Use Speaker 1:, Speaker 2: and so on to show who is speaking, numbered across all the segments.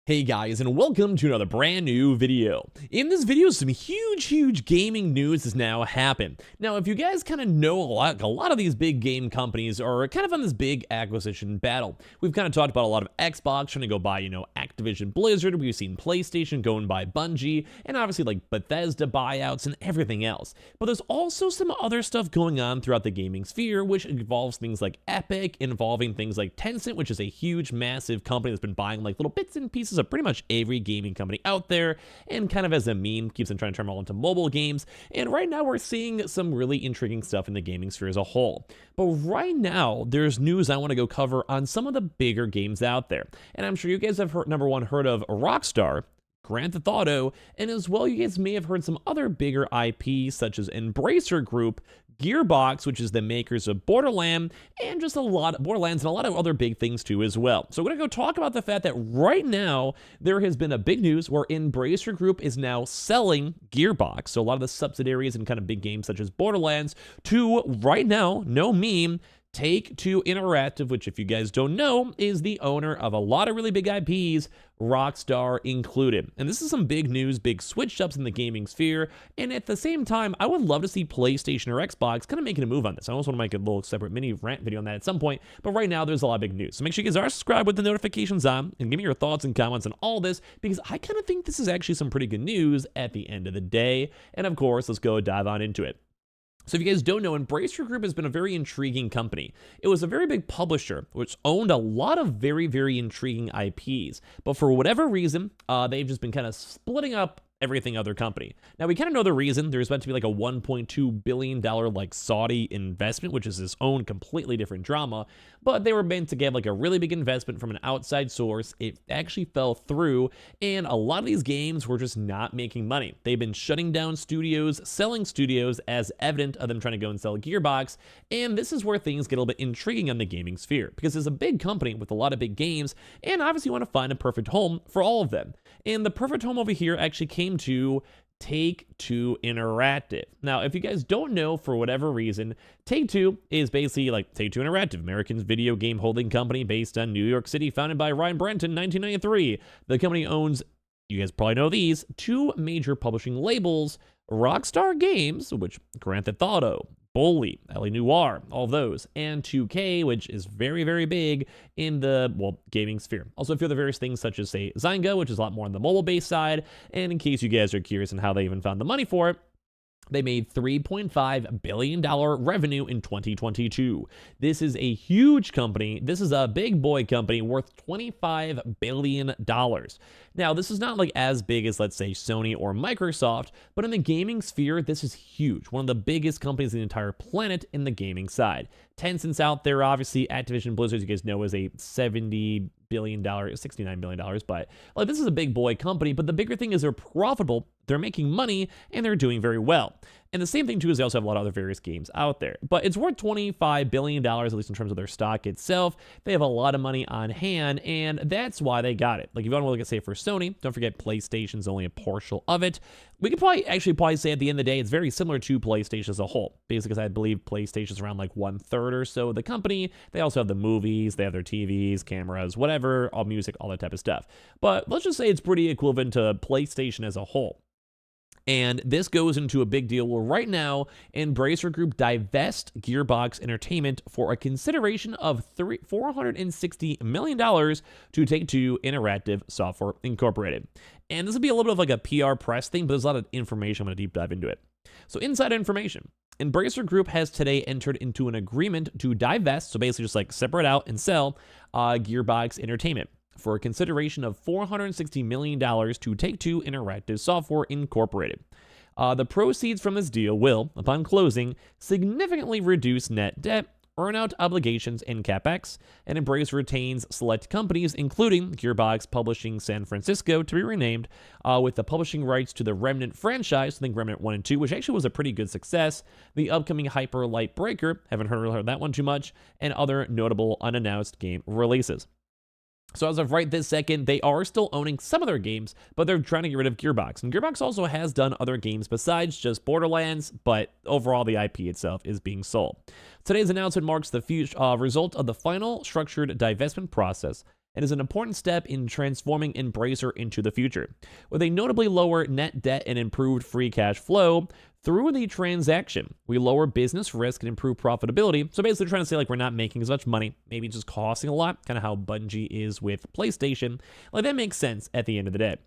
Speaker 1: Hey guys, and welcome to another brand new video. In this video, some huge gaming news has now happened. Now, if you guys kind of know a lot of these big game companies are kind of on this big acquisition battle. We've kind of talked about a lot of Xbox trying to go buy, Activision Blizzard. We've seen PlayStation going by Bungie, and obviously like Bethesda buyouts and everything else. But there's also some other stuff going on throughout the gaming sphere, which involves things like Epic, involving things like Tencent, which is a huge, massive company that's been buying like little bits and pieces of pretty much every gaming company out there, and kind of as a meme keeps on trying to turn them all into mobile games. And right now we're seeing some really intriguing stuff in the gaming sphere as a whole. But right now there's news I want to go cover on some of the bigger games out there, and I'm sure you guys have heard of Rockstar, Grand Theft Auto, and as well you guys may have heard some other bigger IPs such as Embracer Group, Gearbox, which is the makers of Borderlands, and just a lot of other big things too as well. So we're gonna go talk about the fact that right now there has been a big news where Embracer Group is now selling Gearbox, so a lot of the subsidiaries and kind of big games such as Borderlands, to right now, no meme, Take-Two Interactive, which if you guys don't know, is the owner of a lot of really big IPs, Rockstar included. And this is some big news, big switch-ups in the gaming sphere, and at the same time, I would love to see PlayStation or Xbox kind of making a move on this. I also want to make a little separate mini rant video on that at some point, but right now there's a lot of big news. So make sure you guys are subscribed with the notifications on, and give me your thoughts and comments on all this, because I kind of think this is actually some pretty good news at the end of the day. And of course, let's go dive on into it. So if you guys don't know, Embracer Group has been a very intriguing company. It was a very big publisher, which owned a lot of very intriguing IPs. But for whatever reason, they've just been kind of splitting up everything other company. Now, we kind of know the reason. There's meant to be like a $1.2 billion like Saudi investment, which is its own completely different drama, but they were meant to get like a really big investment from an outside source. It actually fell through, and a lot of these games were just not making money. They've been shutting down studios, selling studios, as evident of them trying to go and sell Gearbox, and this is where things get a little bit intriguing on the gaming sphere, because it's a big company with a lot of big games, and obviously you want to find a perfect home for all of them. And the perfect home over here actually came to Take-Two Interactive. Now, if you guys don't know, for whatever reason, Take-Two is basically like Take-Two Interactive, American's video game holding company based on New York City, founded by Ryan Branton in 1993. The company owns, you guys probably know these, two major publishing labels, Rockstar Games, which Grand Theft Auto, Bully, LA Noire, all of those, and 2K, which is very big in the, gaming sphere. Also a few other various things such as, say, Zynga, which is a lot more on the mobile-based side, and in case you guys are curious on how they even found the money for it, they made $3.5 billion revenue in 2022. This is a huge company. This is a big boy company worth $25 billion. Now, this is not like as big as, let's say, Sony or Microsoft, but in the gaming sphere, this is huge. One of the biggest companies in the entire planet in the gaming side. Tencent's out there, obviously. Activision Blizzard, you guys know, is a $70 billion, $69 billion, but like this is a big boy company. But the bigger thing is they're profitable, they're making money, and they're doing very well. And the same thing too is they also have a lot of other various games out there. But it's worth $25 billion, at least in terms of their stock itself. They have a lot of money on hand, and that's why they got it. Like if you want to look at, say, for Sony, don't forget PlayStation's only a partial of it. We could probably say at the end of the day, it's very similar to PlayStation as a whole. Basically, because I believe PlayStation's around like 1/3 or so of the company. They also have the movies, they have their TVs, cameras, whatever, all music, all that type of stuff. But let's just say it's pretty equivalent to PlayStation as a whole. And this goes into a big deal where right now, Embracer Group divest Gearbox Entertainment for a consideration of $460 million to Take-Two Interactive Software Incorporated. And this will be a little bit of like a PR press thing, but there's a lot of information. I'm going to deep dive into it. So inside information. Embracer Group has today entered into an agreement to divest, so basically just like separate out and sell Gearbox Entertainment for a consideration of $460 million to Take-Two Interactive Software Incorporated. The proceeds from this deal will, upon closing, significantly reduce net debt, earnout obligations, and capex, and Embracer retains select companies, including Gearbox Publishing San Francisco, to be renamed, with the publishing rights to the Remnant franchise, I think Remnant 1 and 2, which actually was a pretty good success, the upcoming Hyper Light Breaker, haven't heard that one too much, and other notable unannounced game releases. So as of right this second, they are still owning some of their games, but they're trying to get rid of Gearbox. And Gearbox also has done other games besides just Borderlands, but overall the IP itself is being sold. Today's announcement marks the result of the final structured divestment process and is an important step in transforming Embracer into the future. With a notably lower net debt and improved free cash flow, through the transaction, we lower business risk and improve profitability. So basically trying to say like we're not making as much money, maybe just costing a lot, kind of how Bungie is with PlayStation. Like that makes sense at the end of the day.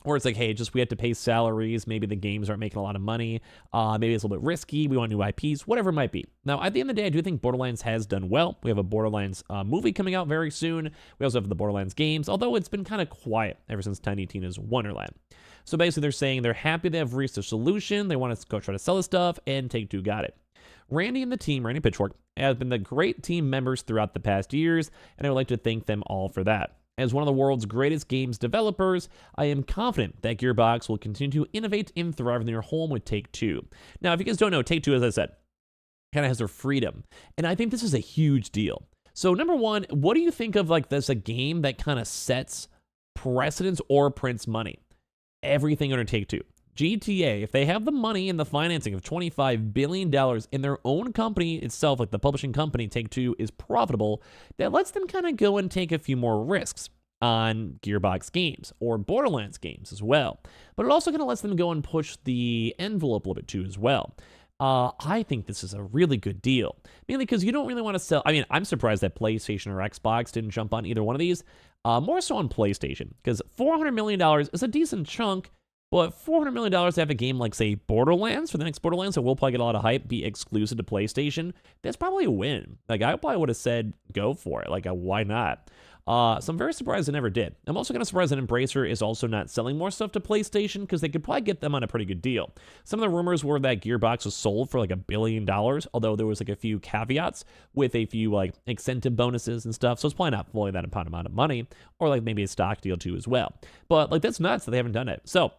Speaker 1: Or it's like, hey, just we have to pay salaries. Maybe the games aren't making a lot of money. Maybe it's a little bit risky. We want new IPs, whatever it might be. Now, at the end of the day, I do think Borderlands has done well. We have a Borderlands movie coming out very soon. We also have the Borderlands games, although it's been kind of quiet ever since Tiny Tina's Wonderland. So basically, they're saying they're happy they have reached a solution. They want to go try to sell the stuff, and Take-Two got it. Randy and the team, Randy Pitchfork, have been the great team members throughout the past years, and I would like to thank them all for that. As one of the world's greatest games developers, I am confident that Gearbox will continue to innovate and thrive in their home with Take-Two. Now, if you guys don't know, Take-Two, as I said, kind of has their freedom, and I think this is a huge deal. So, number one, what do you think of like this a game that kind of sets precedence or prints money? Everything under Take-Two. GTA, if they have the money and the financing of $25 billion in their own company itself, like the publishing company, Take-Two, is profitable, that lets them kind of go and take a few more risks on Gearbox games or Borderlands games as well. But it also kind of lets them go and push the envelope a little bit too as well. I think this is a really good deal, mainly because you don't really want to sell. I mean, I'm surprised that PlayStation or Xbox didn't jump on either one of these, more so on PlayStation, because $400 million is a decent chunk. But $400 million to have a game like, say, Borderlands, for the next Borderlands, that will probably get a lot of hype, be exclusive to PlayStation, that's probably a win. Like, I probably would have said, go for it. Like, why not? So I'm very surprised they never did. I'm also kind of surprised that Embracer is also not selling more stuff to PlayStation, because they could probably get them on a pretty good deal. Some of the rumors were that Gearbox was sold for like $1 billion, although there was like a few caveats with a few like incentive bonuses and stuff. So it's probably not fully that amount of money, or like maybe a stock deal too as well. But like that's nuts that they haven't done it. So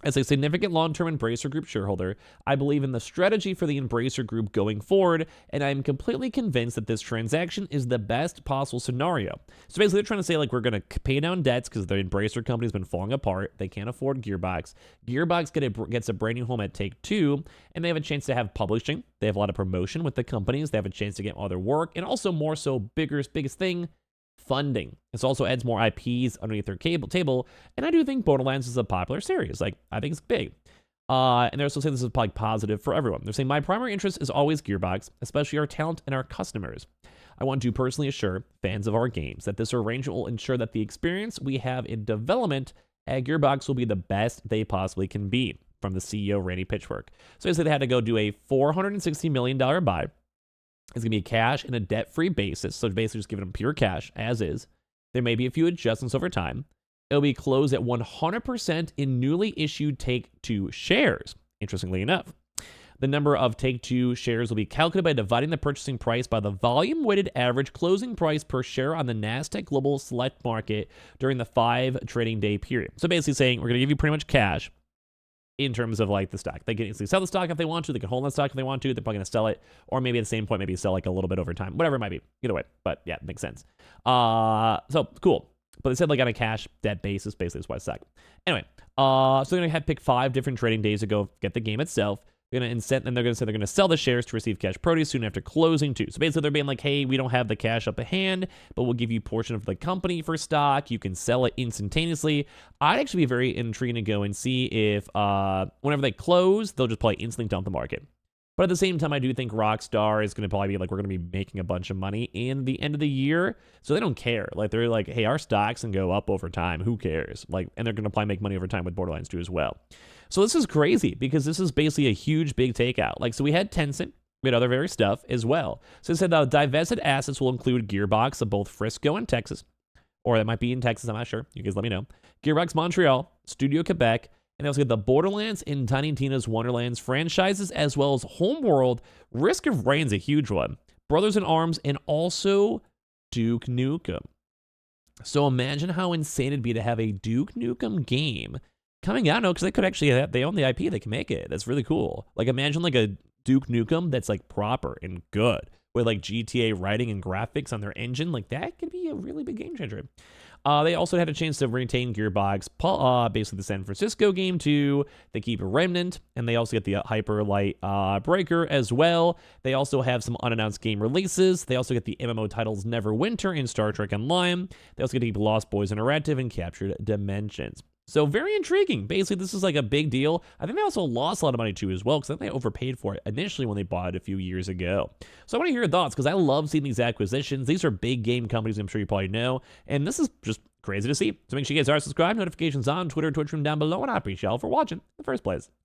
Speaker 1: as a significant long-term Embracer Group shareholder, I believe in the strategy for the Embracer Group going forward, and I'm completely convinced that this transaction is the best possible scenario. So basically, they're trying to say, like, we're going to pay down debts because the Embracer company's been falling apart. They can't afford Gearbox. Gearbox gets a brand new home at Take-Two, and they have a chance to have publishing. They have a lot of promotion with the companies. They have a chance to get all their work, and also more so, biggest thing, funding. This also adds more IPs underneath their table, and I do think Borderlands is a popular series. Like, I think it's big. And they're also saying this is probably positive for everyone. They're saying, my primary interest is always Gearbox, especially our talent and our customers. I want to personally assure fans of our games that this arrangement will ensure that the experience we have in development at Gearbox will be the best they possibly can be, from the CEO, Randy Pitchfork. So basically, they had to go do a $460 million buy. It's going to be cash and a debt-free basis, so basically just giving them pure cash, as is. There may be a few adjustments over time. It'll be closed at 100% in newly issued Take-Two shares, interestingly enough. The number of Take-Two shares will be calculated by dividing the purchasing price by the volume-weighted average closing price per share on the NASDAQ Global Select Market during the 5 trading day period. So basically saying, we're going to give you pretty much cash in terms of like the stock. They can easily sell the stock if they want to. They can hold on the stock if they want to. They're probably going to sell it, or maybe at the same point, maybe sell like a little bit over time, whatever it might be. Either way, but yeah, it makes sense. So cool. But they said like on a cash debt basis, basically is why it's stock. Anyway, so they're going to have pick 5 different trading days to go get the game itself. They're going to incent, and they're going to say they're going to sell the shares to receive cash proceeds soon after closing too. So basically, they're being like, hey, we don't have the cash up at hand, but we'll give you a portion of the company for stock. You can sell it instantaneously. I'd actually be very intrigued to go and see if whenever they close, they'll just probably instantly dump the market. But at the same time, I do think Rockstar is going to probably be like, we're going to be making a bunch of money in the end of the year. So they don't care. Like, they're like, hey, our stocks can go up over time. Who cares? Like, and they're going to probably make money over time with Borderlands 2 as well. So this is crazy because this is basically a huge, big takeout. Like, so we had Tencent. We had other various stuff as well. So it said the divested assets will include Gearbox of both Frisco and Texas. Or it might be in Texas. I'm not sure. You guys let me know. Gearbox Montreal, Studio Quebec, and they also get the Borderlands and Tiny Tina's Wonderlands franchises, as well as Homeworld. Risk of Rain's a huge one. Brothers in Arms, and also Duke Nukem. So imagine how insane it'd be to have a Duke Nukem game coming out. No, because they could actually have, they own the IP. They can make it. That's really cool. Like, imagine like a Duke Nukem that's like proper and good with like GTA writing and graphics on their engine. Like, that could be a really big game changer. They also had a chance to retain Gearbox, basically the San Francisco game too. They keep Remnant, and they also get the Hyperlight Breaker as well. They also have some unannounced game releases. They also get the MMO titles Neverwinter and Star Trek Online. They also get to keep Lost Boys Interactive and Captured Dimensions. So very intriguing. Basically, this is like a big deal. I think they also lost a lot of money too as well, because I think they overpaid for it initially when they bought it a few years ago. So I want to hear your thoughts, because I love seeing these acquisitions. These are big game companies, I'm sure you probably know, and this is just crazy to see. So make sure you guys are subscribed, notifications on, Twitter, Twitch room down below, and I appreciate y'all for watching in the first place.